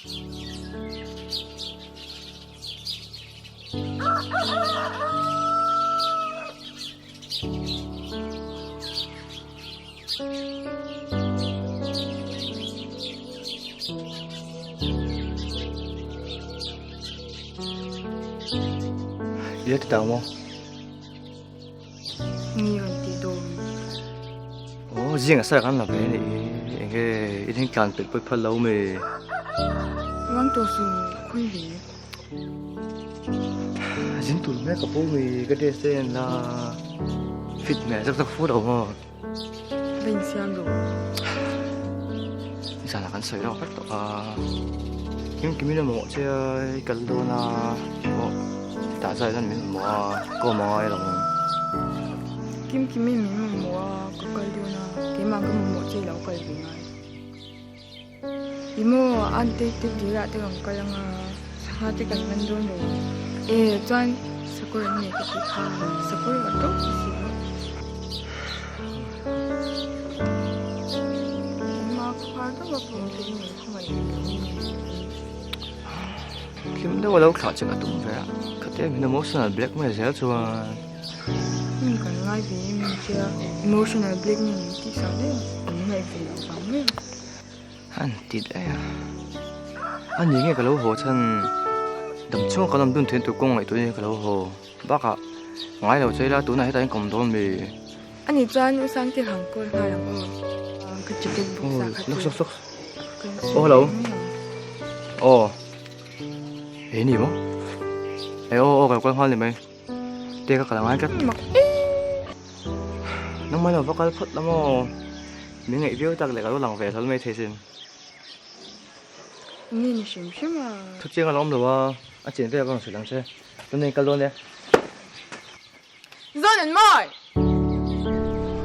Biết tao không? Nhiều thì đồ Ồ, riêng ở sao ăn là cái này cái ít hình càng tuyệt vời phần lâu mày vắng tổ sự khuya gì dính tụi mẹ có bố mày cái đề tên là fit mẹ rất rất phút đầu mà bình xem đồ giờ là ăn sợi đâu phát nhưng cái mình một chơi cần đồ là đã rồi nên mình mua có mua rồi kim kim mình mua có cái điều na cái mà cái mua chơi lâu cái gì này 이모 안테 뒤라 때가 그냥 사하지 간는 정도 전 스콜은 얘기 스콜 어떤 엄마 아빠도 막 보면 근데 원래 그 제가 좀 그래 그때 mình emotional blackmail 제일 좋아 그러니까 라이브 이미지야 emotional blackmail thì sao đấy ngày về bằng ấy anh tịt đấy à anh nhìn cái lỗ hồ chân đầm chung cái đầm đun thuyền tụ công này tụi cái lỗ hồ bác ạ ngay đầu chơi ra tụi này tại cầm đồ mì 아니 짠 상태 한걸 하려고 그쪽에 복사 쏙쏙쏙 hello 에 gì không cái quan hoan thì mày đây cái nào ai cắt nó mới là bác cái phật lắm mà những ngày view tao lại cái lòng về thôi mày thấy xem 언니는 심심해. 특징을 너무 좋아. 아, 진짜 그런 소리 xe. Tôi cái luôn đi. 너는 뭘?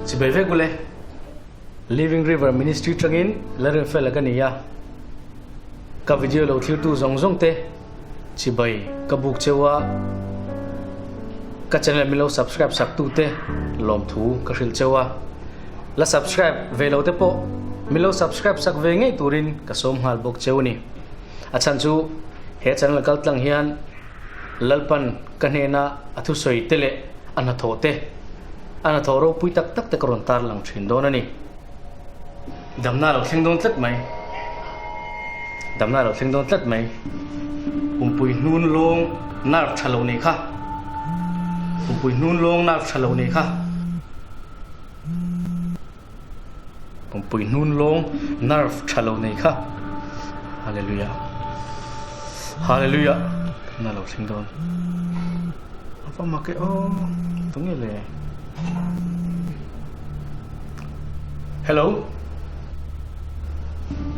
Chỉ bảy phép của lệ Living River Ministry trăng in là rừng phê là cái này à các video lâu thiếu tu rong rong te chỉ bảy các book chewa các channel mình lâu subscribe sạc tu te lom thu các ril chewa là subscribe về lâu te po mình lâu subscribe sạc về ngay turin các som hal book chewa ni achan chu he channel kal tlang hian lalpan kanena athu soi tele ana thote ana thoro pui tak tak te karon tar lang thin don ani damna lo thing don tlat mai pui nun long nar thalo ni kha pui nun long nar thalo ni kha pui nun long nar thalo ni kha hallelujah hallelujah na lo thing don apa make o tung le hello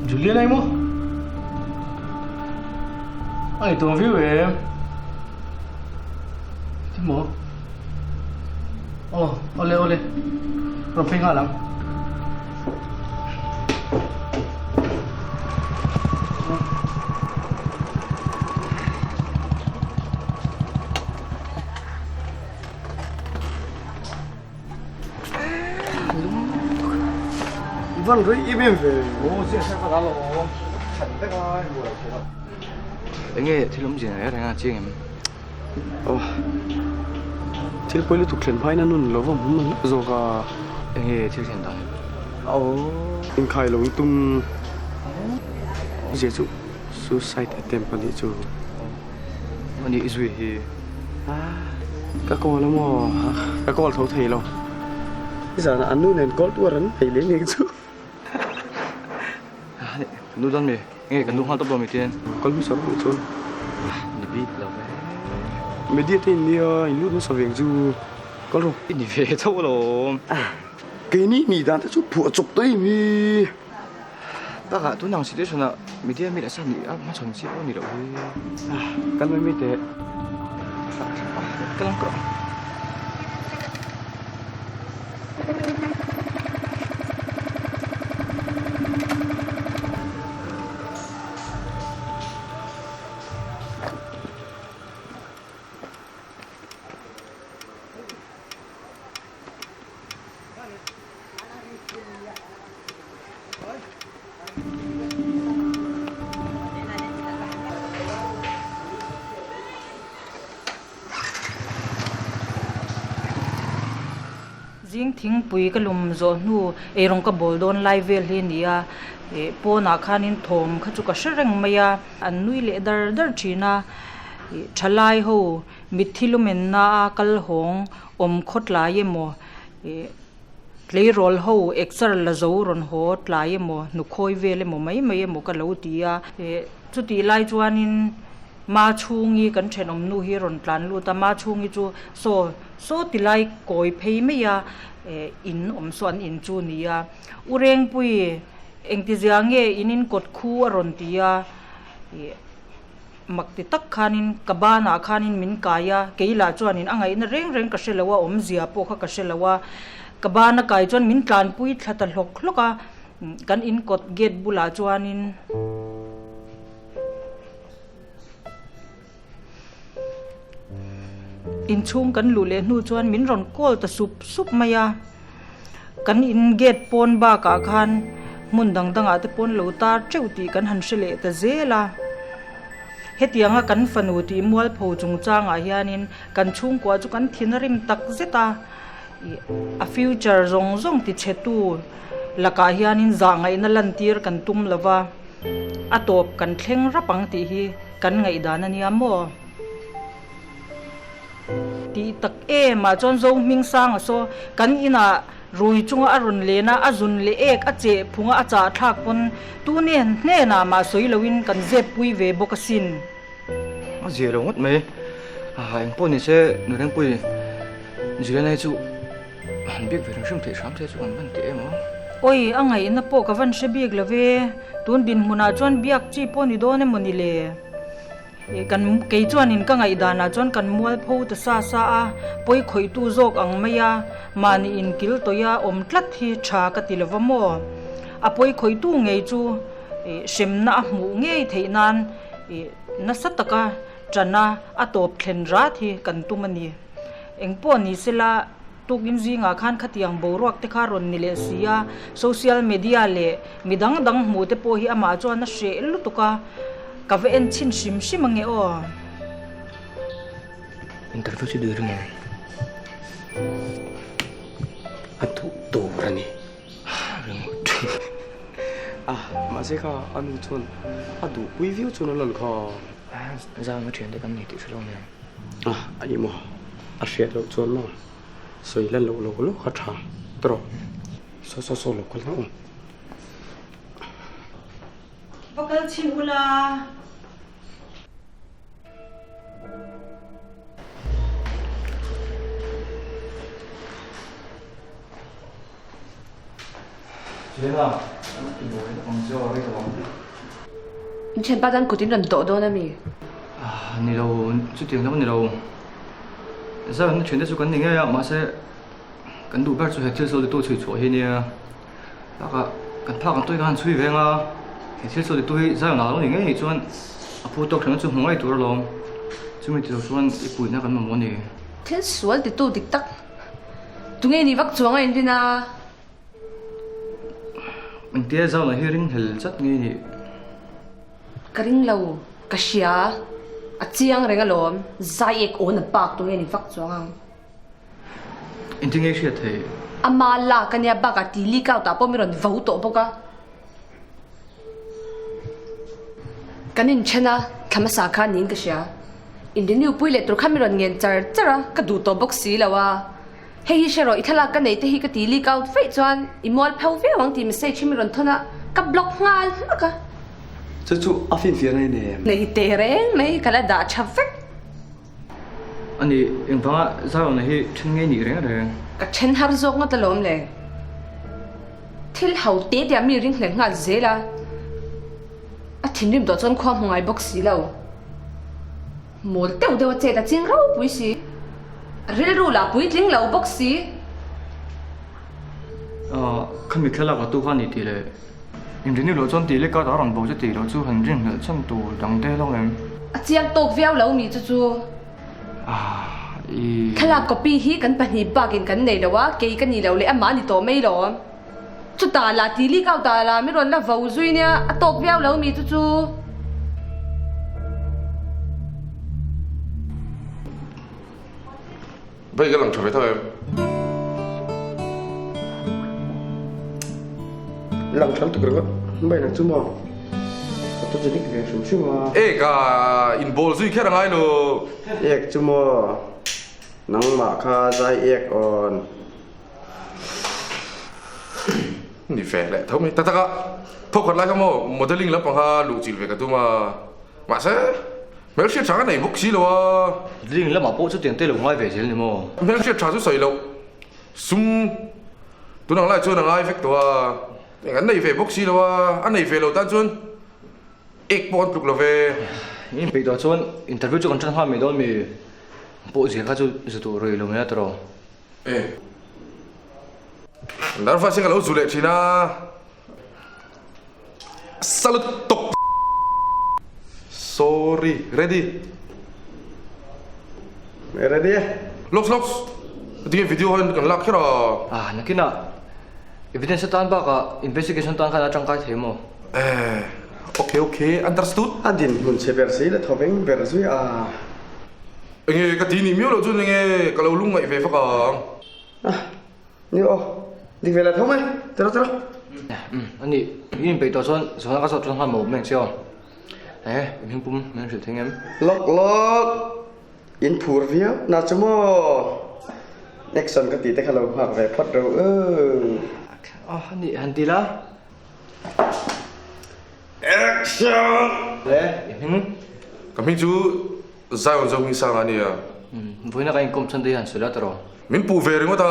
Julian ai mo ai tôi view em thế mo ole rồi phê ngã lắm Vâng, rồi im về. Ồ, chuyện sao có rồi. Thật đấy coi, buồn thế. Anh nghe thì lắm gì này anh chị em. Til poi tu klen phai na nun lo vom mun zo ga Anh nghe thì hiện tại. in khai lo tum je chu suicide attempt ali chu Anh đi dưới thì ka ko la mo ka ko thau thei lo giờ là anh nu nen ko tu ran thei le ni chu nu don me. Nghe cái nu hoa tóc bò mi tiền. ko lu so chu Đi biết là vậy. mediate ni in lu no so veng chu ko lo Đi về thôi rồi. cái ni dan ta chu phu chok toi mi Bác ạ, tôi năng sĩ đấy rồi nè. Mình đi mình đã sao mình mà chồng chị ôn đi đâu. kan me te Cái lăng cọ. ding thing pui ka lum zo nu e rong ka bol don live vel hi nia e po na khanin thom kha chu ka shreng maya an nui le dar thina e thalai ho mithilumen na kal hong om khot la ye mo e play role ho exer la zo ron ho tla ye mo nu khoi vele mo mai mo ka lo tia e chu ti lai chuanin ma chungi kan thenom nu hi ron tlan lu ta ma chungi chu so tilai koi phei me ya in om suan in chu nia ureng pui engti ziange inin kot khu aron tia makti tak khanin kabana khanin min kaya keila chuanin angai na reng ka shelawa om zia po kha ka shelawa kabana kai chuan min tlan pui thlata hloka kan in kot gate bula chuanin in chung kan lu le nu chuan min ron kol ta sup maya kan in gate pon ba ka khan mun dang ate pon lo tar cheuti kan han shele ta zela hetianga kan fanu ti mual pho chung changa hianin kan chung kwa chu kan thinarim tak zeta a future zong ti chetu laka hianin zangai na lantir kan tum lawa atop kan thleng rapang ti hi kan ngai dana ni amo ti tak ma chon zo ming sang so kan ina rui chunga arun lena azun le ek ache phunga acha thak pon tu nen hne na ma soi lowin kan je pui ve bokasin a zia lo ngot me anh po ni se nu reng pui zia nei chu han bik ve rim the sam the chu kan ban te mo oi angai na po ka van she bik love tun bin huna chon biak chi po ni do ne moni le kan kei chuan in ka ngai dana chon kan mual pho ta sa a poi khoi tu jok ang maya mani in kil toya om tlat hi tha ka tilawamo a poi khoi tu ngei chu shemna mu ngei theinan na sataka chana atop thlen ra thi kan tumani engpo ni sela tukin zinga khan khatiang boruak te kha ron ni le sia social media le midang mu te po hi ama chuan na she lu tuka ka ve en chin sim ange o interview si dir mo atu to rani ma se kha anu chon adu review chon lon kha ra ma chuyện de kan ni ti shlo me ai mo a she lo chon mo soi lan lo kha tha tro so lo kol na bakal chin ula Lena, ông cho cái đó. Trên ba đàn của tin lần tổ đó nè mi. Nị đâu, chút tiền lắm nị đâu. Sao nó chuyển đến chỗ cái này mà sẽ cái đủ bao nhiêu hectare số thì tôi chịu chỗ hết nè. Bác ạ, cái phá cái tôi cái hàng suy về à. Hectare số thì tôi sao nào nó này chọn, phụ thuộc thằng chúng không ai tuổi rồi. Chúng mình thì đâu chọn ít bụi nó cái mà muốn nè. Thiên số thì tôi tích tắc. Tụi nghe đi vắt chuông anh đi na. Mình tiếc sao là hearing hell rất nghe nè. Cái ring lâu, cái xia, à chiang renga lom, zai ek on bạc tụi nghe đi vắt chuông anh. Anh听nghe chuyện thế. Ama la cái nhà bạc à tili cao ta po mi ron vau to boka. Cái nín chena, thắm sa kha nín cái xia. Indian new pui le tru kham mi ron ngen char chara ka du to box si lawa. Hei shero ithala ka nei te hi ka tili kaut fe chuan imol phau ve wang ti message chimi ron thona ka block ngal ka chu afin fi này nè nei te reng nei kala da chafek Anh em phá sao này hi chân nghe nhỉ rồi. ka chen har zok nga talom le thil hau te dia mi ring hleng ngal zela a thinrim do chon khom ngai box si lo mol teu de che da ching rau pui si ril ru la pui tling lo box si Không biết khi nào có tu khoa nhỉ thì là em đến lúc chọn tỷ lệ cao đó rằng bầu cho tỷ lệ chú hành trình là chân tù đằng tê luôn em. a chiang tok viau lo mi chu chu khala copy hi kan pani bakin kan nei lawa ke kan ni lo le ama ni to mai lo chu ta la ti li kau ta la mi ron la vau zui nia a tok viau lo mi chu chu Bây cái lòng trời thôi em. lòng trắng tụi nó bây giờ chú mò tôi chỉ thích về sớm chú mò ê cả in ball duy khét là ngay rồi ek chú mò nắng mà kha dài ek on đi về lại thôi mày ta ta cả thôi còn lại không mà modeling lắm bằng ha lũ chỉ về cái tụi mà sẽ mấy cái chuyện này bốc xí rồi riêng là mà bộ chút tiền tê lủng ngoài về chứ mà mấy cái chuyện chút sợi lộc sum tụi nó lại cho nó ai vect rồi anh này về bốc xí rồi anh này về lâu tan chuan ek bọn tục là về nhưng bây giờ chọn interview cho con chân hoa mình đó mình bộ gì khác cho tụi rồi luôn nhá tao ê đã phát sinh cái lỗ du lịch chỉ na sao lại tục sorry ready mẹ ra đi locks cái video hơn còn lạc cái đó à nó kia nè evidence tan ba cả investigation tan khai trang cái thế mà okay understood adin mun se versi la thoveng versi à anh ấy cái tin email rồi chứ anh ấy cái lâu lung ngày về phát cả ni o đi về là thôi mày tao anh đi nhưng bây giờ chọn cái số chân hoa màu mình xem ê mình bấm mình sẽ thấy em lok in phur vía na chmo Nexon cái tí tay khalo hoặc về phát đầu anh đi là action đấy mình cái mình chú giải ổn giống như sao anh ấy với nó cái công chân đi hẳn sửa lại rồi mình phụ về rồi ta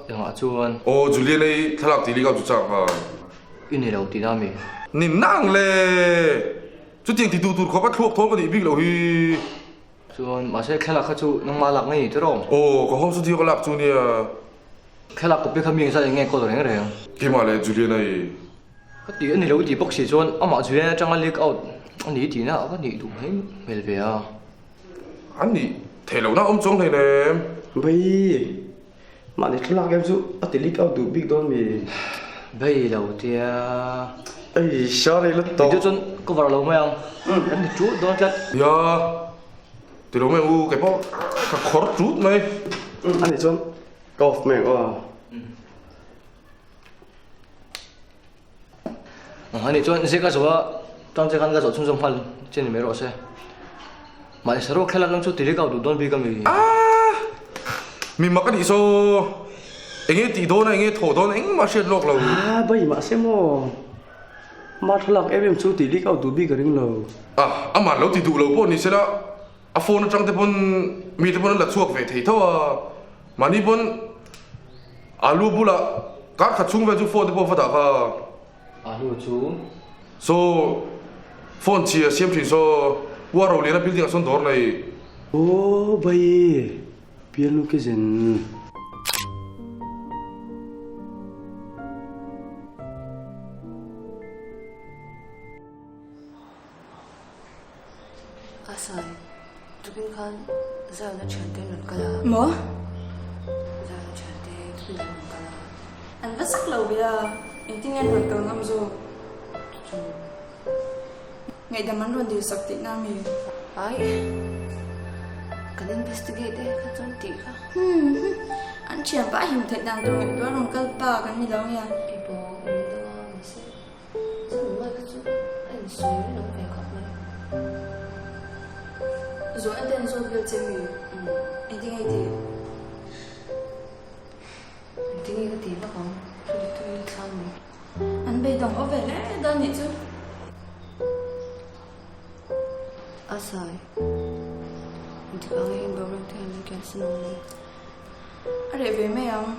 yang họ chuan ô Julian này thay lạc tí lý cao chú chẳng à in này đầu tí nào mình nín năng lệ chú tiền thì tụt khó bắt thuốc thôi có đi biết lâu hi chuan mà sẽ khai lạc khai chú nang mà lạc ngay thế rồi ô có hôm chú tiêu có lạc chú nè khai lạc có biết khám miệng sao nghe câu rồi nghe cái mà lệ Julian này cái tí anh này đầu tí bốc xì chuan ông mà Julian trong anh liếc out anh ấy tí nào cái này đủ hết về về à anh đi thể lâu nào ông trông này nè bây mà đi thắc em chú ở tí lịch out đủ big don mi bây đầu tiên ấy sorry lúc thì to chú chuan có vào lâu mấy không anh đi chú đó chắc ya thì lâu mày u cái bao cái khó chút mày anh đi chọn golf mẹ anh đi chuan sẽ cái số trong cái cái số chung chung phân trên mấy rồi sẽ mà sẽ rồi khai lạc lắm chú tí liếc out đủ don bị cái gì mình mặc cái đi số anh ấy tí đôn anh ấy thổ đôn anh mà xuyên lọc lâu à bây mà xem mò mà thắc em chú tí lịch out đủ big cái rừng lâu à mà lâu thì đủ lâu bọn này sẽ đó à phone nó trong cái bọn mi cái bọn là chuộc về thấy thôi à mà đi bọn alo bu là các khát chung về chú phone thì bọn phát à alo chú so phone chia xem thì so qua rồi liền building son door này ô bây biến lúc cái gì Asai, tupin kan zao na chante nun kala. Mo? Zao na chante tupin nun kala. Anh rất sắc lâu bây giờ anh tin anh rồi cầu ngâm rồi ngày đầm anh luôn điều sập tị nam mình Ay, kan investigate kan chon ti ka. anh chỉ bả hình thật đang tôi nghĩ đó là cái ba cái gì đó nha Ibo ito masi. Sa mga ka chu. Ay suy no pe ka na. rồi anh tên rồi biểu trên mình anh tin ngay thì Tingi ka ti ba ko? Tuli tuli kan ni. anh bây đồng ở về lẽ đơn nhỉ chứ Asai. Hindi ka ngayon ba rin tayo ng sinunod? anh để về mẹ không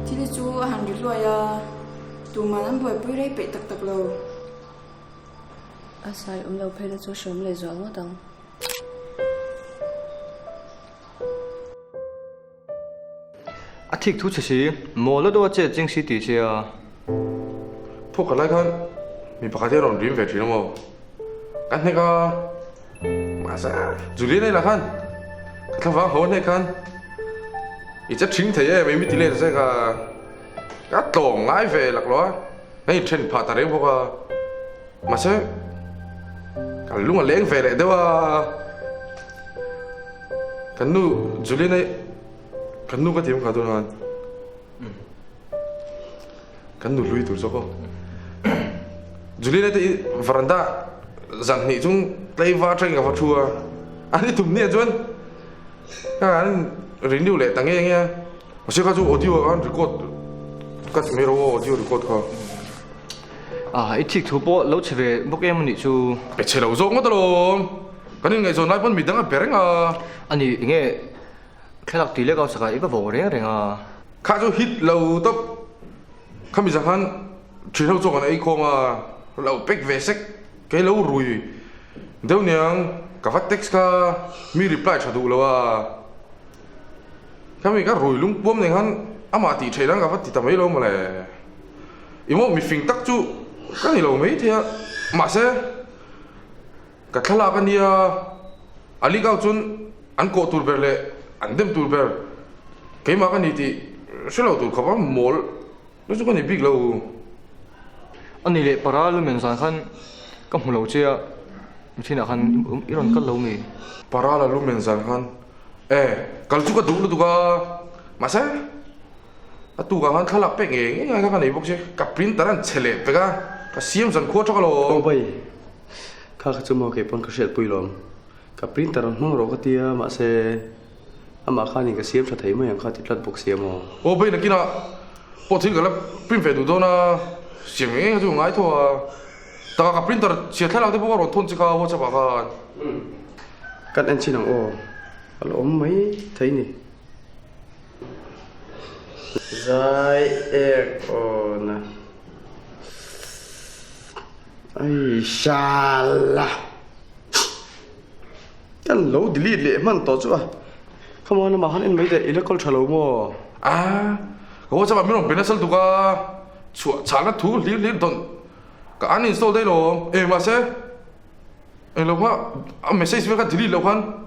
thì là chú hàng đi rồi à tụi mà anh bồi bơi đấy bị tật tật lâu Asai lâu pe na chu shom le zo mo dang. à thích thú chỉ mua了多这惊喜底下啊 thuốc cái này kan mình phải theo đồng điểm về chuyện không cái này cái mà sao Julian này là kan cái thằng vắng hồn này kan ít chất chính thế ấy mình biết tỷ lệ sẽ cái tổ ngay về lạc lối ngay trên phá tare bộ mà sao cái lúc mà lên về lại đó cái nu Julian này cái nu cái tiếng cả thôi kan cái nu lui tụi sao Julian itu veranda zang ni chung play va train ka fatua ani tum ni chuan kan renew le tange nge ase ka chu audio kan record ka mero audio record ka ít thiệt thu bộ lâu trở về bốc em nị chú pe che lo zo ngo talo kan ngai zo nai pon mi dang pereng a anh đi nghe khai lạc tỷ lệ cao sạc cái vỗ đấy à ka chu hit lo top khami za han thri ho zo kan ai ko ma lo pek ve sek cái lâu rồi đâu nhang cả phát text ka mi reply cho đủ lâu à cái mình cái rồi lung bom này hắn ama ti chơi đang cả phát ti tầm mấy lâu mà lại imo mi phình tắc chú cái này lâu mấy thế mà sẽ cái thằng nào cái này ali cao chun anh cô tour bè lệ anh đem tour bè cái mà cái này thì sẽ lâu tour không có mall nó chú cái này big lâu anh đi lệ para luôn mình sang khăn cái mù lâu chưa thì nào khăn iron cắt lâu mì para là lúc mình sang khăn kalau chú cái đủ là cái mà sẽ tu cái khăn khá là bể nghe cái này bốc chứ cái printer anh chele bê cái xiêm dần khoa cho cái lo ô bay khá khá chung cái pon cái sẹt bùi lom cái printer nó rồi cái tia mà sẽ mà khá những cái xiêm sẽ thấy mà những khá thịt lợn bốc xiêm mà ô bay này kia na bộ thì cái là print về đủ đâu na xiêm nghe chú ngay thôi ta cái printer chỉ thay làm thế bao rồi thôn chỉ có cho bà cắt anh chỉ năng ô là ôm mấy thấy nè Rồi aircon ai xa la cái lỗ delete lệ man to chứ à không ăn mà hắn ăn mấy đấy electrical trả lỗ mà cái cho bà mình làm bên sân tu cái chua chả là thú liên tuần cái anh install đây rồi mà sẽ lâu quá message với cái delete lâu khăn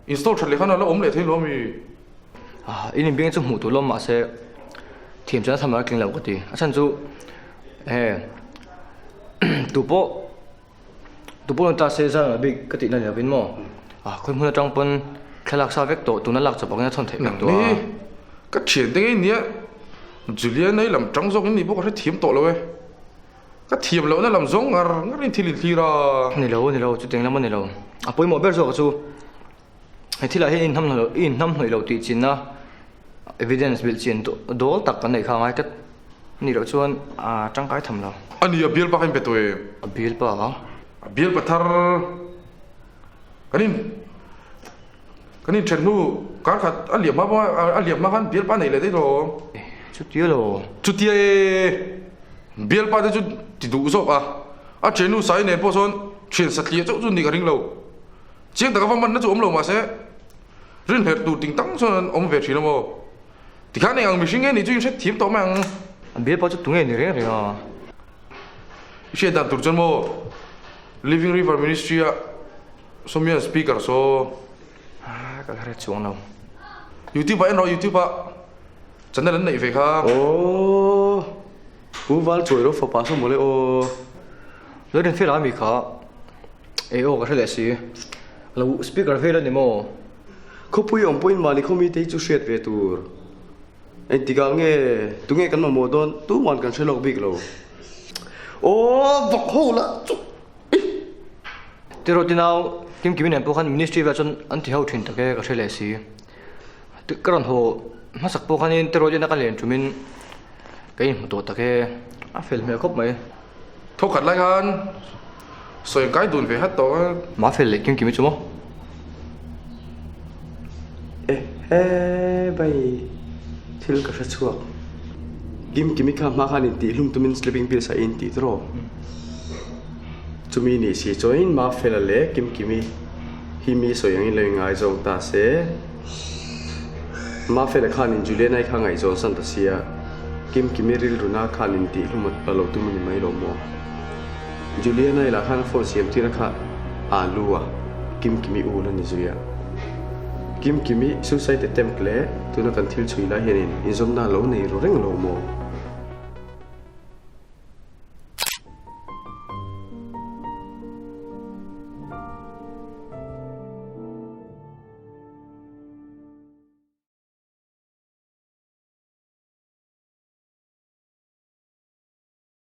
install thật lệ khăn là ôm lệ thế luôn mi in bên trong hũ tủ lông mà sẽ thiểm cho nó tham gia kinh lâu cái gì anh chú tủ bộ người ta sẽ ra ở bên cái tiền này là bên mò coi muốn trong bên khai lạc sao vết tổ tụi nó lạc cho bọn nó thon thể mạnh đó cái chuyện thế này Julian này làm trong giống này bố có thể thiểm tổ rồi cái thiểm lâu nó làm giống nó lên thì ra này lâu chú tiếng lắm này lâu bây giờ bây giờ chú thì là in năm hồi lâu thì chín na evidence bị chín đó tất cả này khang ai cái này lâu chuan trang cái thầm lâu anh ấy bill bao nhiêu tuổi bill bao bill bắt thar cái này chân nu cái khác anh liệp mà hắn bill bao này là đấy rồi chút tiêu rồi chút tiêu bill bao đấy chút thì đủ rồi chân nu sai này bao son chuyện sát liệt chỗ chút này cái rinh lâu chỉ tất cả phong văn nó chỗ lâu mà sẽ riêng hết tụ tính tăng cho ông về chỉ là mà thì khả năng mình sinh này chú sẽ thiểm tổ mang bill bao chút tung này rồi à sẽ đặt tụ chân mà Living River Ministry some year speaker so cái này chuông đâu YouTube anh nói YouTube chân là này về ha ô cú vál chuối đó phá xong một lấy ô lỡ đến phía đó mình khó cái này là gì là speaker về lên này mà không phải ông point mà đi không thấy chú sét về tour anh thì nghe tu nghe cái mà mua đón tu muốn cái sẽ lọc big lâu ô vọc hole là thế rồi thì nào kim kim này bộ khăn ministry về chân anh thì hậu thuyền tất cái này là gì cái còn hồ mà sắc bộ khăn thế rồi thì nó cái liền chúng mình cái một tổ tất cái film này khóc mấy thôi khát lại han rồi cái đồn về hết to mà film này kim kim chứ không bay thil ka chuak kim kimi kha ma khan ti lum tumin sleeping pill sa in ti tro chumi ni si join ma fela le kim kimi hi mi so yang in le ngai jong ta se ma fela khan in Julian ai kha ngai jong san ta sia kim kimi ril runa khan in ti lumat palo tumini mai lo mo Julian ai la khan phone siam ti ra kha alua kim kimi u la ni zuya kim kimi suicide attempt le tuna kan thil chui la hianin inzom na lo nei ro reng lo mo